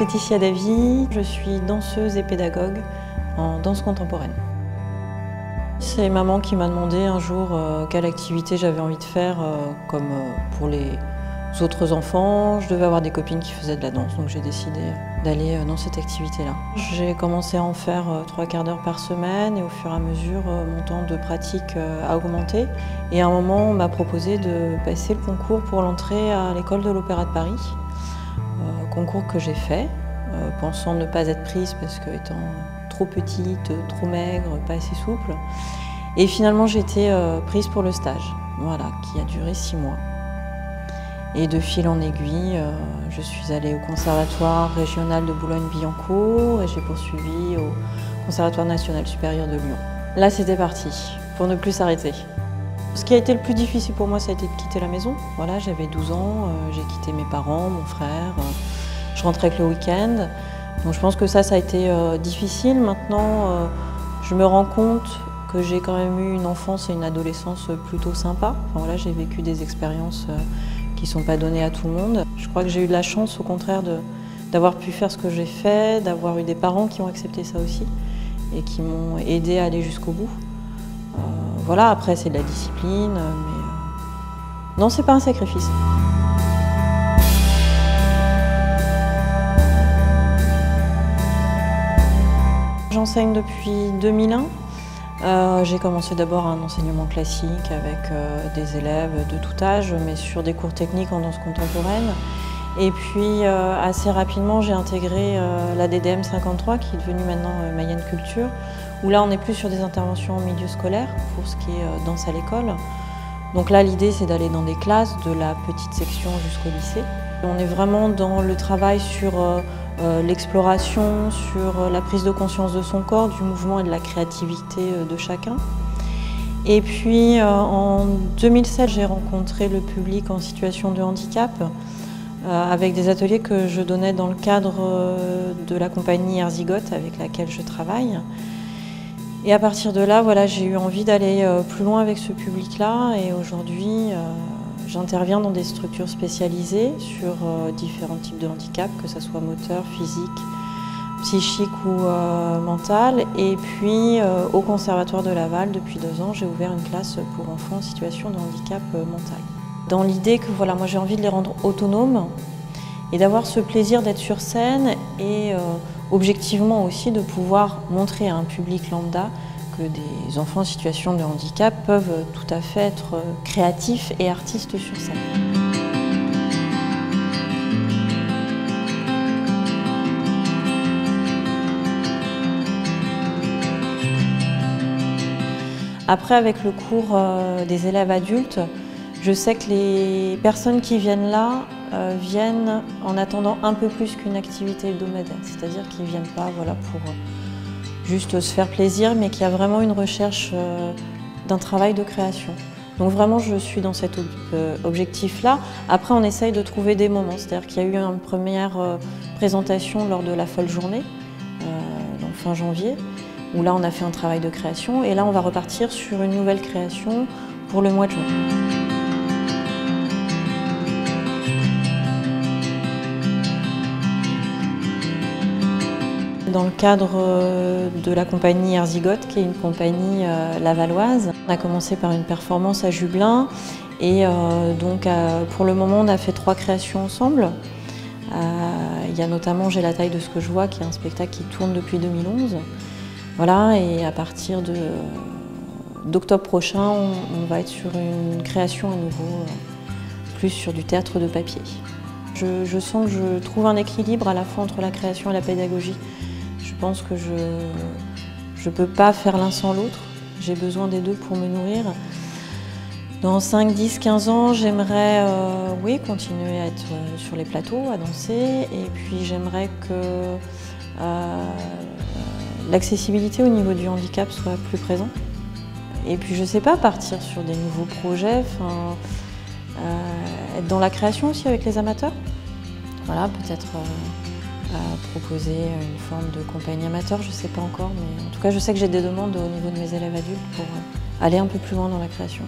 Laetitia Davy, je suis danseuse et pédagogue en danse contemporaine. C'est maman qui m'a demandé un jour quelle activité j'avais envie de faire, comme pour les autres enfants. Je devais avoir des copines qui faisaient de la danse, donc j'ai décidé d'aller dans cette activité-là. J'ai commencé à en faire 3/4 d'heure par semaine et au fur et à mesure, mon temps de pratique a augmenté. Et à un moment, on m'a proposé de passer le concours pour l'entrée à l'école de l'Opéra de Paris. Concours que j'ai fait, pensant ne pas être prise parce que étant trop petite, trop maigre, pas assez souple. Et finalement j'ai été prise pour le stage, voilà, qui a duré 6 mois. Et de fil en aiguille, je suis allée au Conservatoire régional de Boulogne-Billancourt et j'ai poursuivi au Conservatoire national supérieur de Lyon. Là c'était parti, pour ne plus s'arrêter. Ce qui a été le plus difficile pour moi, ça a été de quitter la maison. Voilà, j'avais 12 ans, j'ai quitté mes parents, mon frère, je rentrais que le week-end. Donc je pense que ça a été difficile. Maintenant, je me rends compte que j'ai quand même eu une enfance et une adolescence plutôt sympa. Enfin, voilà, j'ai vécu des expériences qui ne sont pas données à tout le monde. Je crois que j'ai eu de la chance, au contraire, d'avoir pu faire ce que j'ai fait, d'avoir eu des parents qui ont accepté ça aussi et qui m'ont aidé à aller jusqu'au bout. Voilà, après c'est de la discipline, mais non, c'est pas un sacrifice. J'enseigne depuis 2001. J'ai commencé d'abord un enseignement classique avec des élèves de tout âge, mais sur des cours techniques en danse contemporaine. Et puis assez rapidement, j'ai intégré la DDM 53, qui est devenue maintenant Mayenne Culture, où là on est plus sur des interventions en milieu scolaire pour ce qui est danse à l'école. Donc là l'idée c'est d'aller dans des classes, de la petite section jusqu'au lycée. On est vraiment dans le travail sur l'exploration, sur la prise de conscience de son corps, du mouvement et de la créativité de chacun. Et puis en 2007, j'ai rencontré le public en situation de handicap avec des ateliers que je donnais dans le cadre de la compagnie Erzigoth avec laquelle je travaille. Et à partir de là, voilà, j'ai eu envie d'aller plus loin avec ce public-là et aujourd'hui, j'interviens dans des structures spécialisées sur différents types de handicap, que ce soit moteur, physique, psychique ou mental. Et puis au Conservatoire de Laval, depuis 2 ans, j'ai ouvert une classe pour enfants en situation de handicap mental. Dans l'idée que voilà, moi j'ai envie de les rendre autonomes et d'avoir ce plaisir d'être sur scène et objectivement aussi de pouvoir montrer à un public lambda que des enfants en situation de handicap peuvent tout à fait être créatifs et artistes sur scène. Après, avec le cours des élèves adultes, je sais que les personnes qui viennent là viennent en attendant un peu plus qu'une activité hebdomadaire. C'est-à-dire qu'ils ne viennent pas voilà, pour juste se faire plaisir, mais qu'il y a vraiment une recherche d'un travail de création. Donc vraiment, je suis dans cet objectif-là. Après, on essaye de trouver des moments. C'est-à-dire qu'il y a eu une première présentation lors de la folle journée, donc fin janvier, où là, on a fait un travail de création. Et là, on va repartir sur une nouvelle création pour le mois de juin. Dans le cadre de la compagnie Erzigoth, qui est une compagnie lavalloise, on a commencé par une performance à Jubelin et donc pour le moment on a fait 3 créations ensemble. Il y a notamment J'ai la taille de ce que je vois, qui est un spectacle qui tourne depuis 2011. Voilà, et à partir d'octobre prochain, on va être sur une création à nouveau, plus sur du théâtre de papier. Je sens que je trouve un équilibre à la fois entre la création et la pédagogie. Je pense que je ne peux pas faire l'un sans l'autre. J'ai besoin des deux pour me nourrir. Dans 5, 10, 15 ans, j'aimerais oui, continuer à être sur les plateaux, à danser. Et puis j'aimerais que l'accessibilité au niveau du handicap soit plus présente. Et puis je ne sais pas, partir sur des nouveaux projets, être dans la création aussi avec les amateurs. Voilà, peut-être proposer une forme de compagnie amateur, je ne sais pas encore, mais en tout cas je sais que j'ai des demandes au niveau de mes élèves adultes pour aller un peu plus loin dans la création.